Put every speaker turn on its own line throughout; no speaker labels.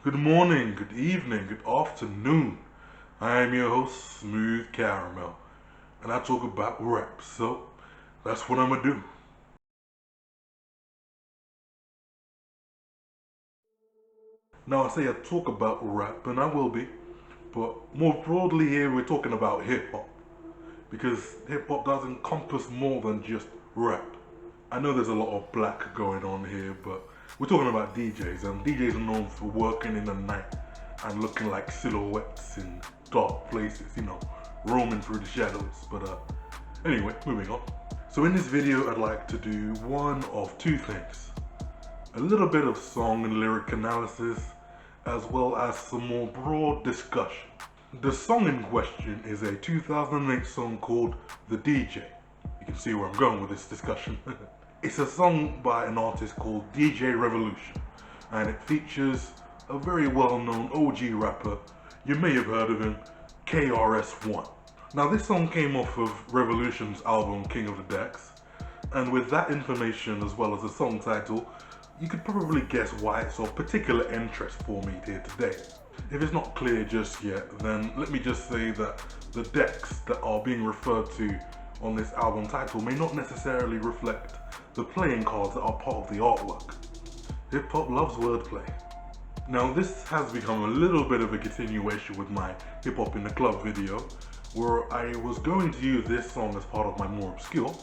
Good morning, good evening, good afternoon. I am your host, Smooth Caramel, and I talk about rap, so that's what I'm gonna do. Now I say I talk about rap, and I will be, but more broadly here we're talking about hip hop, because hip hop does encompass more than just rap. I know there's a lot of black going on here, but we're talking about DJs, and DJs are known for working in the night and looking like silhouettes in dark places, roaming through the shadows. But anyway, moving on. So in this video, I'd like to do one of two things. A little bit of song and lyric analysis, as well as some more broad discussion. The song in question is a 2008 song called The DJ. You can see where I'm going with this discussion. It's a song by an artist called DJ Revolution, and it features a very well-known OG rapper. You may have heard of him, KRS-One. Now this song came off of Revolution's album King of the Decks, and with that information as well as the song title, you could probably guess why it's of particular interest for me here today. If it's not clear just yet, then let me just say that the decks that are being referred to on this album title may not necessarily reflect the playing cards that are part of the artwork. Hip hop loves wordplay. Now this has become a little bit of a continuation with my hip hop in the club video, where I was going to use this song as part of my more obscure,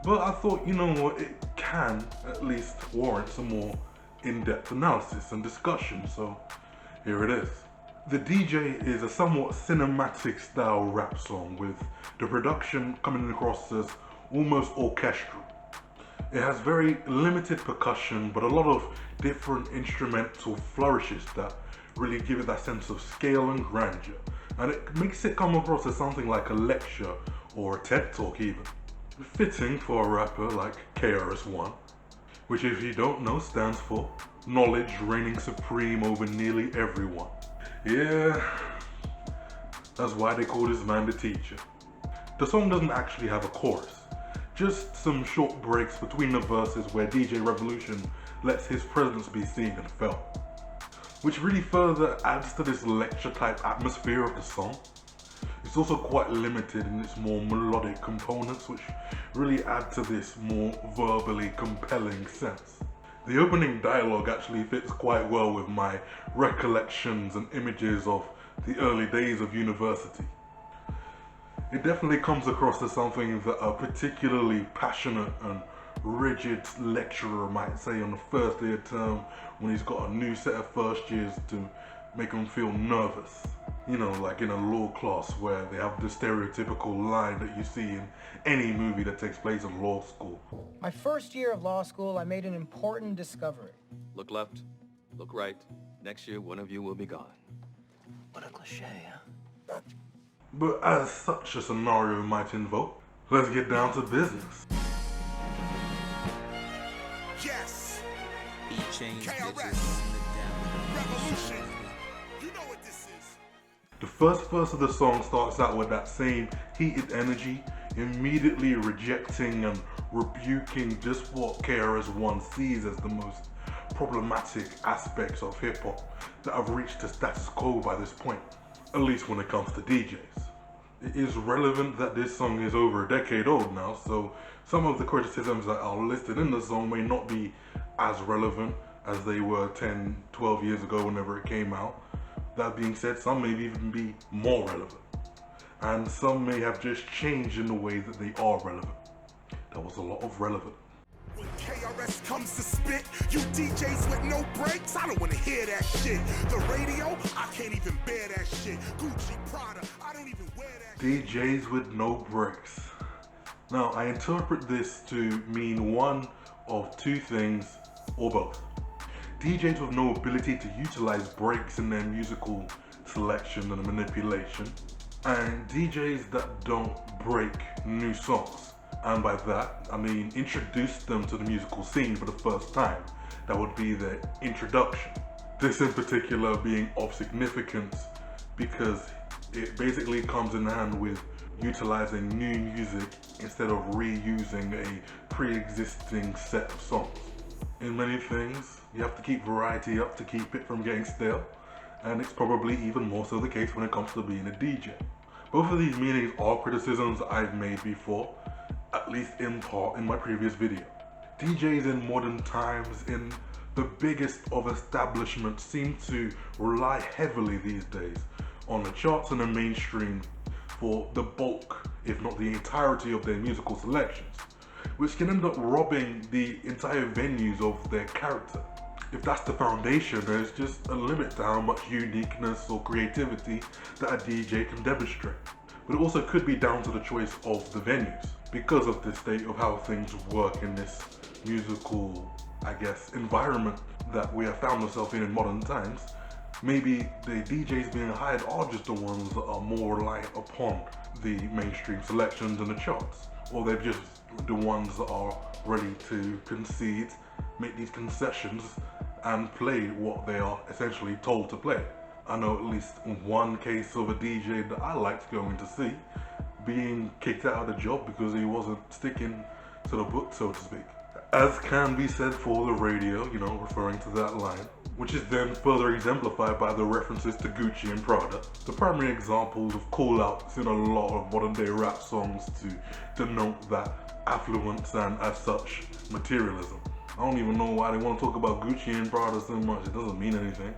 but I thought, you know what, it can at least warrant some more in-depth analysis and discussion, so here it is. The DJ is a somewhat cinematic style rap song with the production coming across as almost orchestral. It has very limited percussion, but a lot of different instrumental flourishes that really give it that sense of scale and grandeur. And it makes it come across as something like a lecture or a TED Talk even. Fitting for a rapper like KRS-One, which if you don't know stands for knowledge reigning supreme over nearly everyone. Yeah, that's why they call this man the teacher. The song doesn't actually have a chorus. Just some short breaks between the verses where DJ Revolution lets his presence be seen and felt, which really further adds to this lecture type atmosphere of the song. It's also quite limited in its more melodic components, which really add to this more verbally compelling sense. The opening dialogue actually fits quite well with my recollections and images of the early days of university. It definitely comes across as something that a particularly passionate and rigid lecturer might say on the first day of term when he's got a new set of first years to make him feel nervous. Like in a law class where they have the stereotypical line that you see in any movie that takes place in law school.
My first year of law school, I made an important discovery.
Look left, look right. Next year, one of you will be gone.
What a cliche, huh?
But as such a scenario might invoke, let's get down to business.
Yes,
Change
KRS, Revolution. You know what this is.
The first verse of the song starts out with that same heated energy, immediately rejecting and rebuking just what KRS-One sees as the most problematic aspects of hip hop that have reached the status quo by this point, at least when it comes to DJs. It is relevant that this song is over a decade old now, so some of the criticisms that are listed in the song may not be as relevant as they were 10, 12 years ago whenever it came out. That being said, some may even be more relevant, and some may have just changed in the way that they are relevant. There was a lot of relevant.
When KRS comes to spit, you DJs with no breaks, I don't want to hear that shit. The radio, I can't even bear that shit. Gucci, Prada, I don't even wear that shit.
DJs with no breaks. Now, I interpret this to mean one of two things, or both. DJs with no ability to utilize breaks in their musical selection and manipulation, and DJs that don't break new songs. And by that, I mean introduce them to the musical scene for the first time. That would be their introduction. This in particular being of significance because it basically comes in hand with utilizing new music instead of reusing a pre-existing set of songs. In many things, you have to keep variety up to keep it from getting stale, and it's probably even more so the case when it comes to being a DJ. Both of these meanings are criticisms I've made before, at least in part in my previous video. DJs in modern times, in the biggest of establishments, seem to rely heavily these days on the charts and the mainstream for the bulk, if not the entirety of their musical selections, which can end up robbing the entire venues of their character. If that's the foundation, there's just a limit to how much uniqueness or creativity that a DJ can demonstrate. But it also could be down to the choice of the venues. Because of the state of how things work in this musical, I guess, environment that we have found ourselves in modern times, maybe the DJs being hired are just the ones that are more reliant upon the mainstream selections and the charts. Or they're just the ones that are ready to concede, make these concessions, and play what they are essentially told to play. I know at least one case of a DJ that I liked going to see being kicked out of the job because he wasn't sticking to the book, so to speak. As can be said for the radio, referring to that line, which is then further exemplified by the references to Gucci and Prada, the primary examples of call-outs in a lot of modern-day rap songs to denote that affluence and, as such, materialism. I don't even know why they want to talk about Gucci and Prada so much. It doesn't mean anything.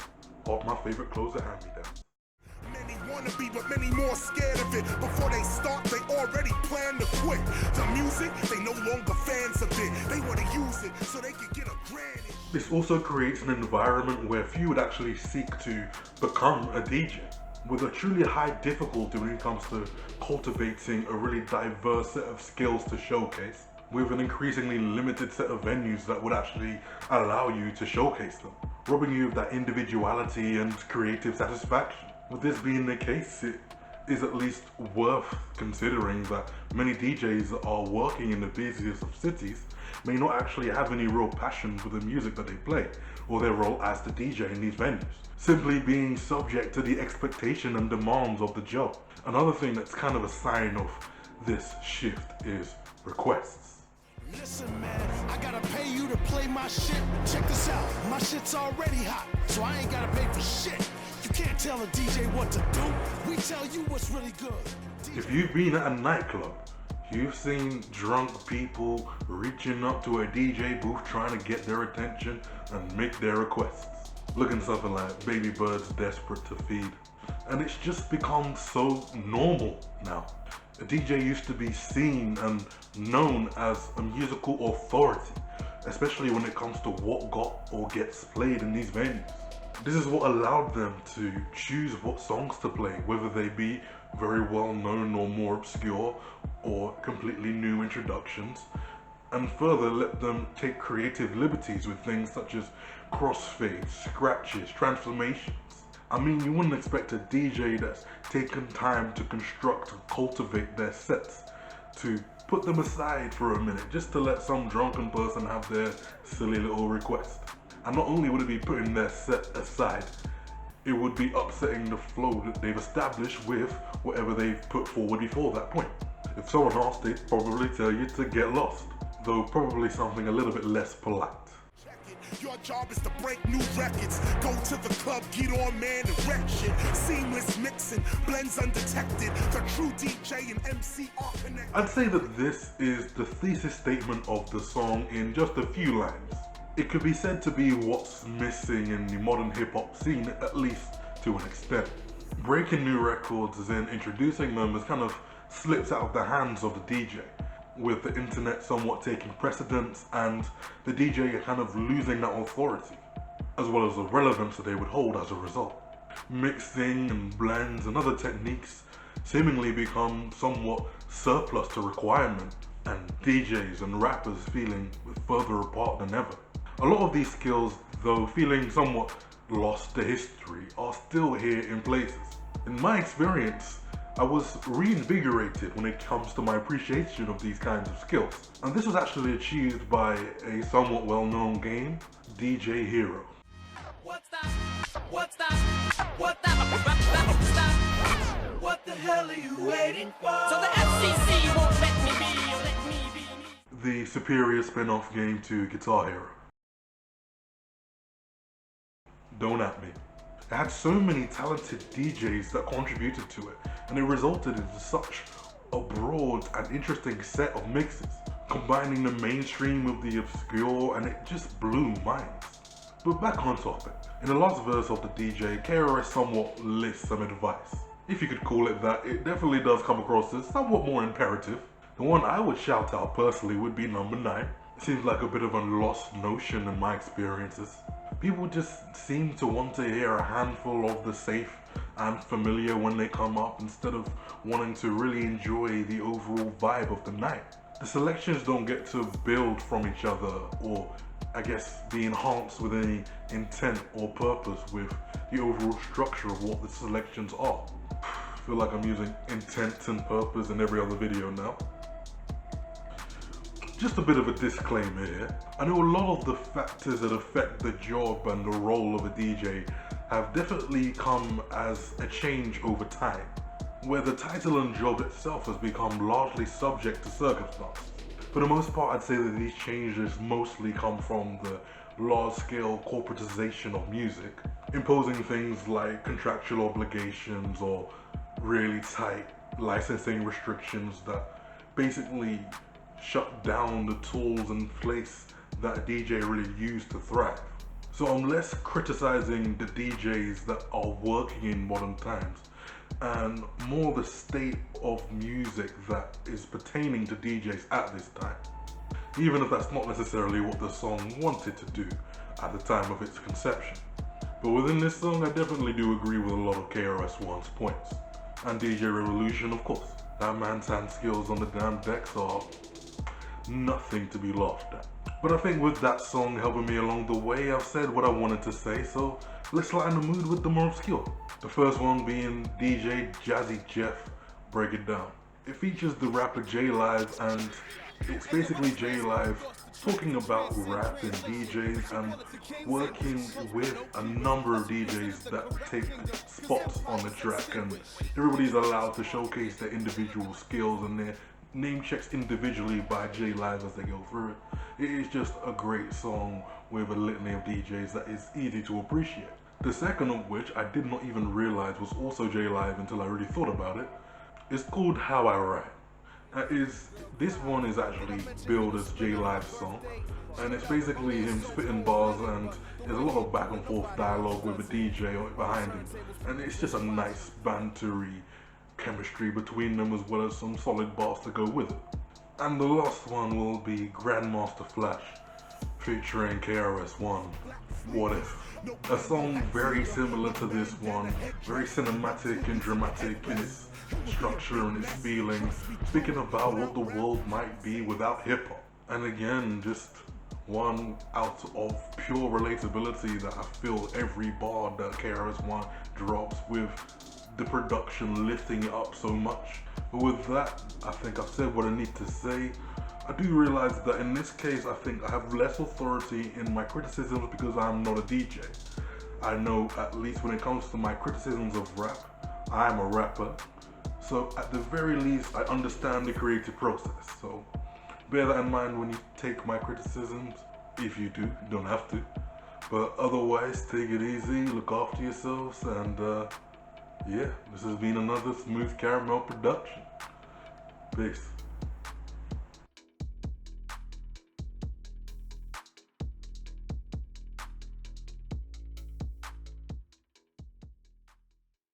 All my favorite clothes are hand-me-downs.
Many wanna be, but many more scared of it. Before they start, they already plan to quit. The music, they no longer fans of it. They wanna use it so they can get a grand.
This also creates an environment where few would actually seek to become a DJ, with a truly high difficulty when it comes to cultivating a really diverse set of skills to showcase, with an increasingly limited set of venues that would actually allow you to showcase them, robbing you of that individuality and creative satisfaction. With this being the case, it is at least worth considering that many DJs that are working in the busiest of cities may not actually have any real passion for the music that they play, or their role as the DJ in these venues, simply being subject to the expectation and demands of the job. Another thing that's kind of a sign of this shift is requests.
Listen, man, I gotta pay you to play my shit. Check this out, my shit's already hot, so I ain't gotta pay for shit. You can't tell a DJ what to do. We tell you what's really good.
If you've been at a nightclub, you've seen drunk people reaching up to a DJ booth trying to get their attention and make their requests, looking something like baby birds desperate to feed. And it's just become so normal now. A DJ used to be seen and known as a musical authority, especially when it comes to what got or gets played in these venues. This is what allowed them to choose what songs to play, whether they be very well known or more obscure, or completely new introductions, and further let them take creative liberties with things such as crossfades, scratches, transformations. I mean, you wouldn't expect a DJ that's taken time to construct and cultivate their sets to put them aside for a minute just to let some drunken person have their silly little request. And not only would it be putting their set aside, it would be upsetting the flow that they've established with whatever they've put forward before that point. If someone asked, they'd probably tell you to get lost, though probably something a little bit less polite.
Your job is to break new records. Go to the club, get on, man, and wreck shit. Seamless mixing, blends undetected. The true DJ and MC are connected.
I'd say that this is the thesis statement of the song in just a few lines. It could be said to be what's missing in the modern hip-hop scene, at least to an extent. Breaking new records and then introducing them has kind of slips out of the hands of the DJ, with the internet somewhat taking precedence and the DJ kind of losing that authority, as well as the relevance that they would hold as a result. Mixing and blends and other techniques seemingly become somewhat surplus to requirement, and DJs and rappers feeling further apart than ever. A lot of these skills, though feeling somewhat lost to history, are still here in places. In my experience, I was reinvigorated when it comes to my appreciation of these kinds of skills. And this was actually achieved by a somewhat well-known game, DJ Hero.
What's that? What's that? What that? What the hell are you waiting for? So the FCC won't let me be, let me be.
The superior spin-off game to Guitar Hero. don't at me. It had so many talented DJs that contributed to it, and it resulted in such a broad and interesting set of mixes, combining the mainstream with the obscure, and it just blew minds. But back on topic. In the last verse of the DJ, KRS somewhat lists some advice. If you could call it that, it definitely does come across as somewhat more imperative. The one I would shout out personally would be number 9. It seems like a bit of a lost notion in my experiences. People just seem to want to hear a handful of the safe and familiar when they come up, instead of wanting to really enjoy the overall vibe of the night. The selections don't get to build from each other, or I guess be enhanced with any intent or purpose with the overall structure of what the selections are. I feel like I'm using intent and purpose in every other video now. Just a bit of a disclaimer here. I know a lot of the factors that affect the job and the role of a DJ have definitely come as a change over time, where the title and job itself has become largely subject to circumstance. For the most part, I'd say that these changes mostly come from the large-scale corporatization of music, imposing things like contractual obligations or really tight licensing restrictions that basically shut down the tools in place that a DJ really used to thrive. So I'm less criticizing the DJs that are working in modern times, and more the state of music that is pertaining to DJs at this time, even if that's not necessarily what the song wanted to do at the time of its conception. But within this song, I definitely do agree with a lot of KRS-One's points. And DJ Revolution, of course. That man's hand skills on the damn decks are nothing to be laughed at. But I think with that song helping me along the way, I've said what I wanted to say, so let's lighten the mood with the more obscure. The first one being DJ Jazzy Jeff, Break It Down. It features the rapper J Live, and it's basically J Live talking about rap and DJs and working with a number of DJs that take spots on the track, and everybody's allowed to showcase their individual skills and their name checks individually by J Live as they go through it. It is just a great song with a litany of DJs that is easy to appreciate. The second of which I did not even realize was also J Live until I really thought about it. It's called How I Write. This one is actually billed as J Live's song, and it's basically him spitting bars, and there's a lot of back and forth dialogue with a DJ behind him, and it's just a nice bantery chemistry between them, as well as some solid bars to go with it. And the last one will be Grandmaster Flash featuring KRS-One, What If? A song very similar to this one, very cinematic and dramatic in its structure and its feeling, speaking about what the world might be without hip-hop. And again, just one out of pure relatability that I feel every bar that KRS-One drops, with the production lifting it up so much. But with that, I think I've said what I need to say. I do realize that in this case, I think I have less authority in my criticisms because I'm not a DJ. I know, at least when it comes to my criticisms of rap, I am a rapper. So at the very least, I understand the creative process. So bear that in mind when you take my criticisms. If you do, you don't have to. But otherwise, take it easy, look after yourselves, and yeah, this has been another Smooth Caramel production. Peace.